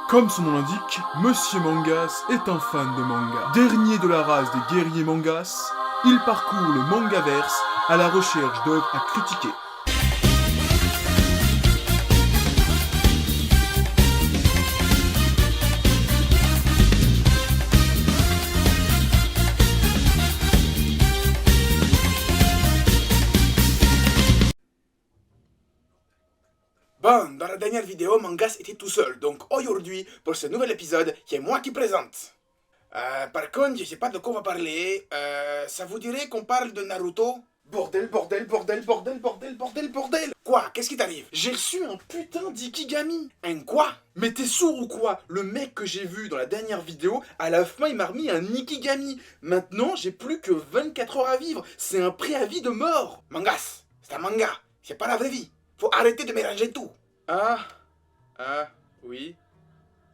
Comme son nom l'indique, Monsieur Mangas est un fan de manga. Dernier de la race des guerriers mangas, il parcourt le mangaverse à la recherche d'œuvres à critiquer. Bon, dans la dernière vidéo, Mangas était tout seul, donc aujourd'hui, pour ce nouvel épisode, c'est moi qui présente. Par contre, je sais pas de quoi on va parler. Ça vous dirait qu'on parle de Naruto? Bordel. Quoi? Qu'est-ce qui t'arrive? J'ai reçu un putain d'Ikigami. Un quoi? Mais t'es sourd ou quoi? Le mec que j'ai vu dans la dernière vidéo, à la fin il m'a remis un Ikigami. Maintenant, j'ai plus que 24 heures à vivre. C'est un préavis de mort. Mangas, c'est un manga. C'est pas la vraie vie. Faut arrêter de mélanger tout. Oui,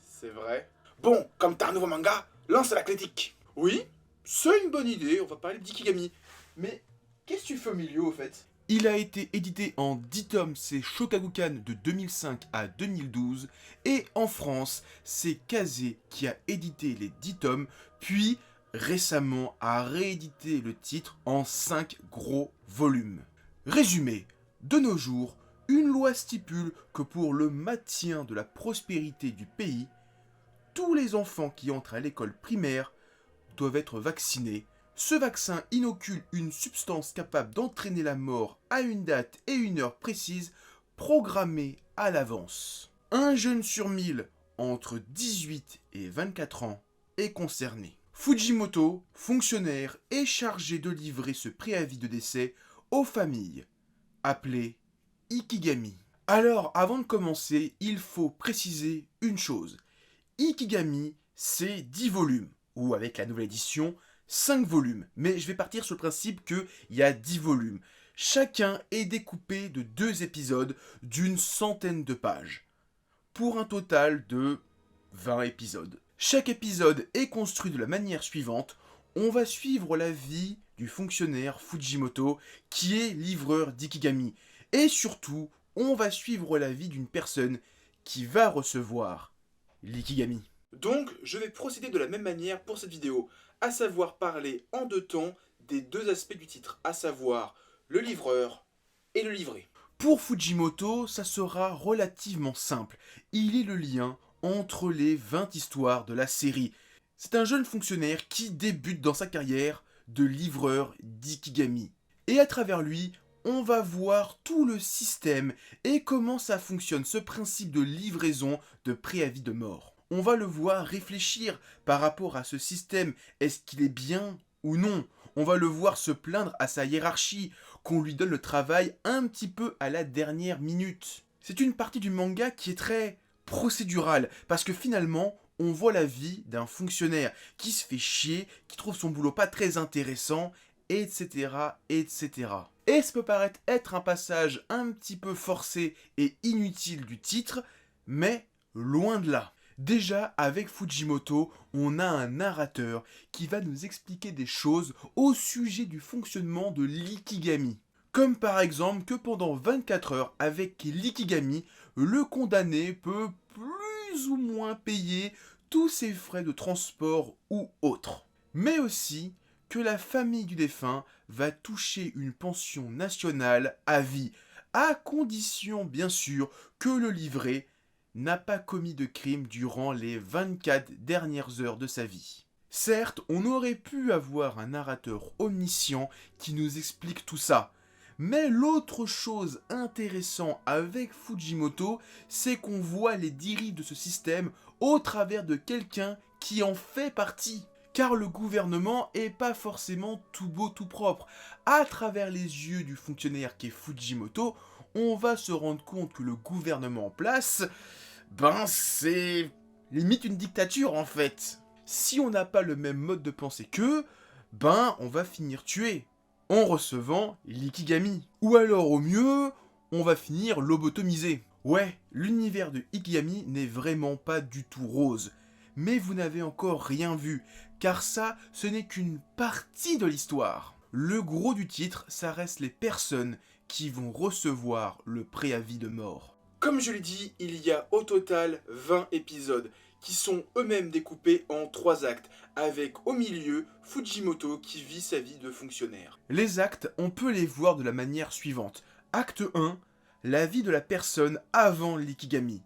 c'est vrai. Bon, comme t'as un nouveau manga, lance la critique. Oui, c'est une bonne idée, on va parler d'Ikigami. Mais qu'est-ce que tu fais au milieu, au fait? Il a été édité en 10 tomes, c'est Shogakukan de 2005 à 2012, et en France, c'est Kazé qui a édité les 10 tomes, puis récemment a réédité le titre en 5 gros volumes. Résumé, de nos jours, une loi stipule que pour le maintien de la prospérité du pays, tous les enfants qui entrent à l'école primaire doivent être vaccinés. Ce vaccin inocule une substance capable d'entraîner la mort à une date et une heure précise, programmée à l'avance. Un jeune sur 1000 entre 18 et 24 ans est concerné. Fujimoto, fonctionnaire, est chargé de livrer ce préavis de décès aux familles, appelé Ikigami. Alors, avant de commencer, il faut préciser une chose. Ikigami, c'est 10 volumes, ou avec la nouvelle édition, 5 volumes. Mais je vais partir sur le principe qu'il y a 10 volumes. Chacun est découpé de 2 épisodes d'une centaine de pages, pour un total de 20 épisodes. Chaque épisode est construit de la manière suivante. On va suivre la vie du fonctionnaire Fujimoto, qui est livreur d'Ikigami. Et surtout, on va suivre la vie d'une personne qui va recevoir l'Ikigami. Donc, je vais procéder de la même manière pour cette vidéo, à savoir parler en 2 temps des 2 aspects du titre, à savoir le livreur et le livré. Pour Fujimoto, ça sera relativement simple. Il est le lien entre les 20 histoires de la série. C'est un jeune fonctionnaire qui débute dans sa carrière de livreur d'Ikigami. Et à travers lui, on va voir tout le système et comment ça fonctionne, ce principe de livraison de préavis de mort. On va le voir réfléchir par rapport à ce système, est-ce qu'il est bien ou non? On va le voir se plaindre à sa hiérarchie, qu'on lui donne le travail un petit peu à la dernière minute. C'est une partie du manga qui est très procédurale, parce que finalement, on voit la vie d'un fonctionnaire qui se fait chier, qui trouve son boulot pas très intéressant, etc., etc. Et ça peut paraître être un passage un petit peu forcé et inutile du titre, mais loin de là. Déjà, avec Fujimoto, on a un narrateur qui va nous expliquer des choses au sujet du fonctionnement de l'Ikigami. Comme par exemple que pendant 24 heures avec l'Ikigami, le condamné peut plus ou moins payer tous ses frais de transport ou autres. Mais aussi que la famille du défunt va toucher une pension nationale à vie, à condition bien sûr que le livré n'a pas commis de crime durant les 24 dernières heures de sa vie. Certes, on aurait pu avoir un narrateur omniscient qui nous explique tout ça, mais l'autre chose intéressante avec Fujimoto, c'est qu'on voit les dérives de ce système au travers de quelqu'un qui en fait partie. Car le gouvernement est pas forcément tout beau tout propre. À travers les yeux du fonctionnaire qui est Fujimoto, on va se rendre compte que le gouvernement en place, c'est limite une dictature en fait. Si on n'a pas le même mode de pensée qu'eux, on va finir tué en recevant l'Ikigami. Ou alors au mieux, on va finir lobotomisé. Ouais, l'univers de Ikigami n'est vraiment pas du tout rose. Mais vous n'avez encore rien vu, car ça, ce n'est qu'une partie de l'histoire. Le gros du titre, ça reste les personnes qui vont recevoir le préavis de mort. Comme je l'ai dit, il y a au total 20 épisodes qui sont eux-mêmes découpés en 3 actes, avec au milieu Fujimoto qui vit sa vie de fonctionnaire. Les actes, on peut les voir de la manière suivante. Acte 1, la vie de la personne avant l'ikigami.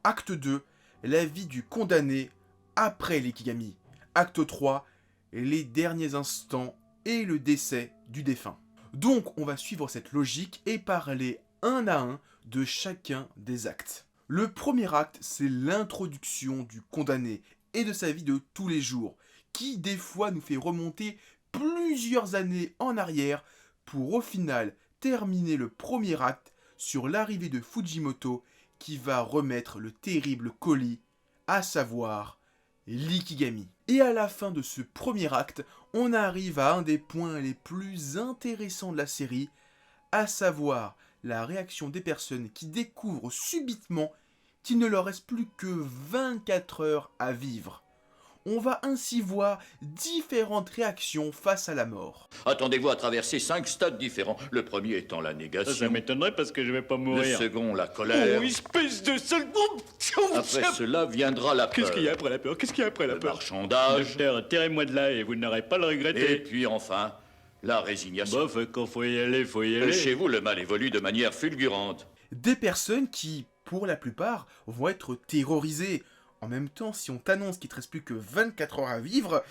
Acte 2, la vie du condamné après l'ikigami. Acte 3, les derniers instants et le décès du défunt. Donc on va suivre cette logique et parler un à un de chacun des actes. Le premier acte, c'est l'introduction du condamné et de sa vie de tous les jours, qui des fois nous fait remonter plusieurs années en arrière pour au final terminer le premier acte sur l'arrivée de Fujimoto qui va remettre le terrible colis, à savoir l'ikigami. Et à la fin de ce premier acte, on arrive à un des points les plus intéressants de la série, à savoir la réaction des personnes qui découvrent subitement qu'il ne leur reste plus que 24 heures à vivre. On va ainsi voir différentes réactions face à la mort. Attendez-vous à traverser 5 stades différents. Le premier étant la négation. Ça m'étonnerait parce que je vais pas Le mourir. second, la colère. Oh, espèce de sale... Après cela viendra la peur. Qu'est-ce qu'il y a après la peur? Qu'est-ce qu'il y a après la Le peur? marchandage. Docteur, tirez-moi de là et vous n'aurez pas à le Et regretter. puis enfin, la résignation. Bof, quand faut y aller, faut y aller. Chez vous, le mal évolue de manière fulgurante. Des personnes qui, pour la plupart, vont être terrorisées. En même temps, si on t'annonce qu'il te reste plus que 24 heures à vivre,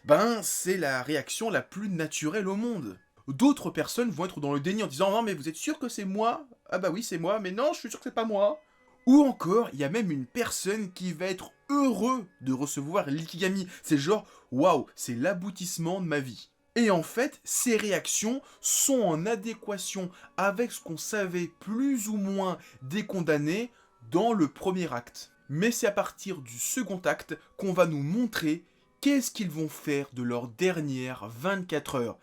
ben c'est la réaction la plus naturelle au monde. D'autres personnes vont être dans le déni en disant « Non mais vous êtes sûr que c'est moi ? Ah bah oui c'est moi, mais non je suis sûr que c'est pas moi !» Ou encore, il y a même une personne qui va être heureux de recevoir l'ikigami. C'est genre « Waouh, c'est l'aboutissement de ma vie !» Et en fait, ces réactions sont en adéquation avec ce qu'on savait plus ou moins des condamnés dans le premier acte. Mais c'est à partir du second acte qu'on va nous montrer qu'est-ce qu'ils vont faire de leurs dernières 24 heures.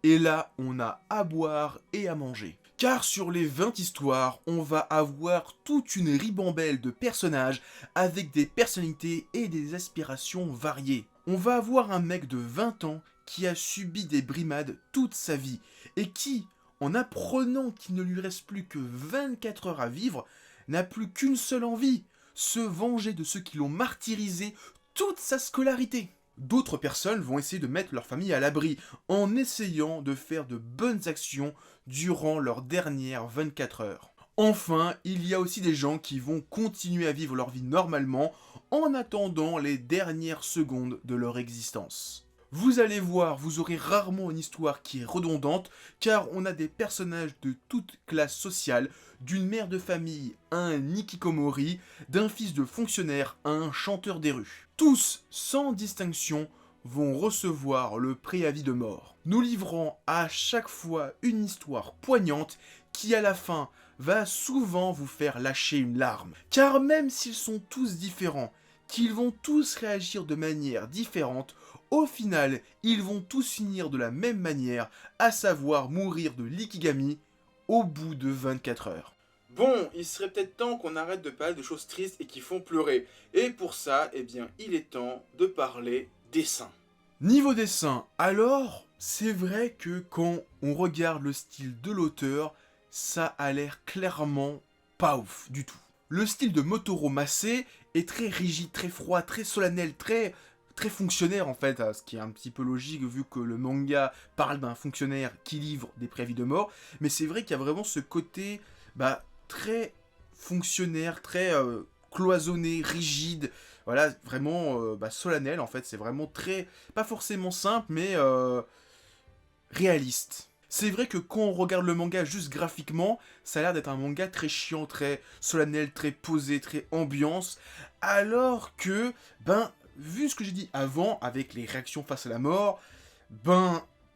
Et là, on a à boire et à manger. Car sur les 20 histoires, on va avoir toute une ribambelle de personnages avec des personnalités et des aspirations variées. On va avoir un mec de 20 ans qui a subi des brimades toute sa vie et qui, en apprenant qu'il ne lui reste plus que 24 heures à vivre, n'a plus qu'une seule envie, se venger de ceux qui l'ont martyrisé toute sa scolarité. D'autres personnes vont essayer de mettre leur famille à l'abri en essayant de faire de bonnes actions durant leurs dernières 24 heures. Enfin, il y a aussi des gens qui vont continuer à vivre leur vie normalement en attendant les dernières secondes de leur existence. Vous allez voir, vous aurez rarement une histoire qui est redondante, car on a des personnages de toute classe sociale, d'une mère de famille à un hikikomori, d'un fils de fonctionnaire à un chanteur des rues. Tous, sans distinction, vont recevoir le préavis de mort, nous livrant à chaque fois une histoire poignante qui à la fin va souvent vous faire lâcher une larme. Car même s'ils sont tous différents, qu'ils vont tous réagir de manière différente, au final, ils vont tous finir de la même manière, à savoir mourir de l'ikigami au bout de 24 heures. Bon, il serait peut-être temps qu'on arrête de parler de choses tristes et qui font pleurer. Et pour ça, eh bien, il est temps de parler dessin. Niveau dessin, alors, c'est vrai que quand on regarde le style de l'auteur, ça a l'air clairement pas ouf du tout. Le style de Motaro Mase est très rigide, très froid, très solennel, très fonctionnaire en fait, ce qui est un petit peu logique vu que le manga parle d'un fonctionnaire qui livre des préavis de mort, mais c'est vrai qu'il y a vraiment ce côté très fonctionnaire, très cloisonné, rigide, voilà, vraiment solennel en fait, c'est vraiment très, pas forcément simple, mais réaliste. C'est vrai que quand on regarde le manga juste graphiquement, ça a l'air d'être un manga très chiant, très solennel, très posé, très ambiance, alors que, vu ce que j'ai dit avant, avec les réactions face à la mort,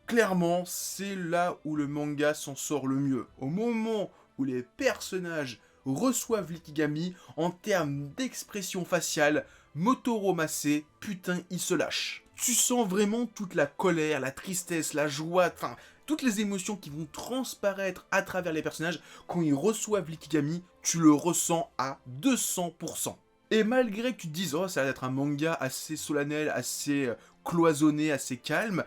clairement, c'est là où le manga s'en sort le mieux. Au moment où les personnages reçoivent l'ikigami, en termes d'expression faciale, Motaro Mase, putain, il se lâche. Tu sens vraiment toute la colère, la tristesse, la joie, enfin, toutes les émotions qui vont transparaître à travers les personnages. Quand ils reçoivent l'ikigami, tu le ressens à 200%. Et malgré que tu te dises, oh, ça va être un manga assez solennel, assez cloisonné, assez calme,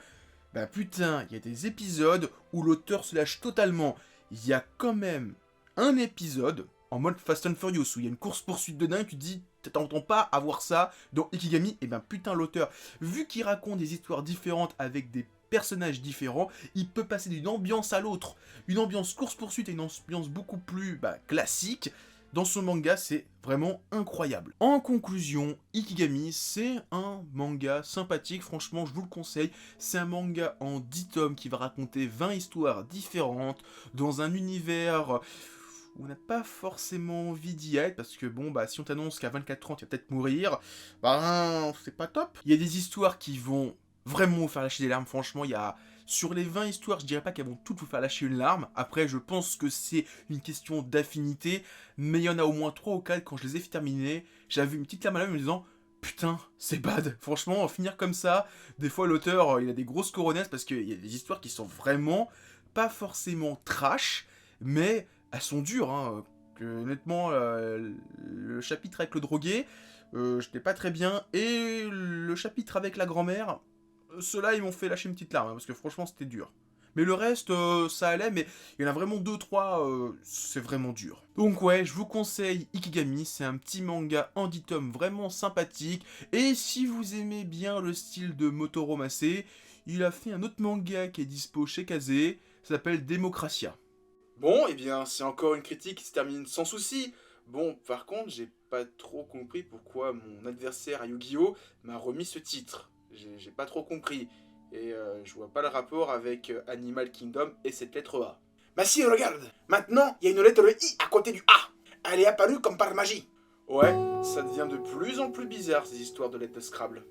putain, il y a des épisodes où l'auteur se lâche totalement. Il y a quand même un épisode en mode Fast and Furious, où il y a une course-poursuite de dingue, tu te dis, t'entends pas avoir ça dans Ikigami, et ben putain l'auteur, vu qu'il raconte des histoires différentes avec des personnages différents, il peut passer d'une ambiance à l'autre, une ambiance course-poursuite et une ambiance beaucoup plus classique. Dans ce manga, c'est vraiment incroyable. En conclusion, Ikigami, c'est un manga sympathique, franchement, je vous le conseille. C'est un manga en 10 tomes qui va raconter 20 histoires différentes, dans un univers où on n'a pas forcément envie d'y être, parce que bon, si on t'annonce qu'à 24 ans, tu vas peut-être mourir, c'est pas top. Il y a des histoires qui vont vraiment vous faire lâcher des larmes, franchement, il y a... Sur les 20 histoires, je dirais pas qu'elles vont toutes vous faire lâcher une larme. Après, je pense que c'est une question d'affinité. Mais il y en a au moins 3 ou 4, quand je les ai terminés, j'avais une petite larme à l'œil en me disant « Putain, c'est bad !» Franchement, finir comme ça, des fois l'auteur, il a des grosses coronesses parce qu'il y a des histoires qui sont vraiment pas forcément trash, mais elles sont dures. Hein. Honnêtement, le chapitre avec le drogué, je n'étais pas très bien. Et le chapitre avec la grand-mère... Ceux-là, ils m'ont fait lâcher une petite larme, parce que franchement, c'était dur. Mais le reste, ça allait, mais il y en a vraiment 2-3, c'est vraiment dur. Donc ouais, je vous conseille Ikigami, c'est un petit manga en 10 tomes vraiment sympathique. Et si vous aimez bien le style de Motoro Massé, il a fait un autre manga qui est dispo chez Kazé, ça s'appelle Démocratia. Bon, eh bien, c'est encore une critique qui se termine sans souci. Bon, par contre, j'ai pas trop compris pourquoi mon adversaire à Yu-Gi-Oh! M'a remis ce titre. J'ai pas trop compris. Et je vois pas le rapport avec Animal Kingdom et cette lettre A. Bah si, regarde. Maintenant, il y a une lettre I à côté du A. Elle est apparue comme par magie. Ouais, ça devient de plus en plus bizarre ces histoires de lettres de Scrabble.